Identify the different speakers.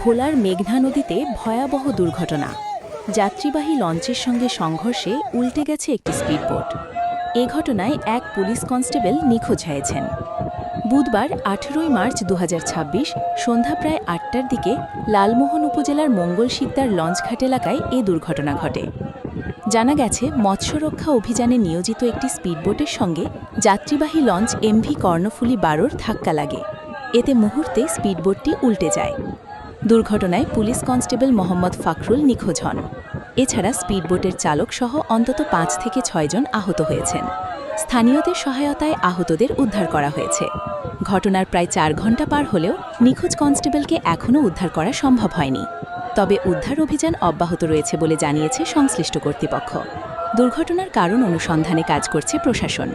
Speaker 1: ভোলার মেঘনা নদীতে ভয়াবহ দুর্ঘটনা। যাত্রীবাহী লঞ্চের সঙ্গে সংঘর্ষে উল্টে গেছে একটি স্পিডবোট। এ ঘটনায় এক পুলিশ কনস্টেবল নিখোঁজ হয়েছেন। বুধবার ১৮ মার্চ ২০২৬ সন্ধ্যা প্রায় ৮টার দিকে লালমোহন উপজেলার মঙ্গল শিকদার লঞ্চঘাট এলাকায় এ দুর্ঘটনা ঘটে। জানা গেছে, মৎস্যরক্ষা অভিযানে নিয়োজিত একটি স্পিডবোটের সঙ্গে যাত্রীবাহী লঞ্চ এমভি কর্ণফুলী ১২-র ধাক্কা লাগে। এতে মুহূর্তে স্পিডবোটটি উল্টে যায়। দুর্ঘটনায় পুলিশ কনস্টেবল মোহাম্মদ ফাকরুল নিখোঁজ হন। এছাড়া স্পিডবোটের চালক সহ অন্তত ৫ থেকে ৬ জন আহত হয়েছেন। স্থানীয়দের সহায়তায় আহতদের উদ্ধার করা হয়েছে। ঘটনার প্রায় ৪ ঘণ্টা পার হলেও নিখোঁজ কনস্টেবলকে এখনও উদ্ধার করা সম্ভব হয়নি। তবে উদ্ধার অভিযান অব্যাহত রয়েছে বলে জানিয়েছে সংশ্লিষ্ট কর্তৃপক্ষ। দুর্ঘটনার কারণ অনুসন্ধানে কাজ করছে প্রশাসন।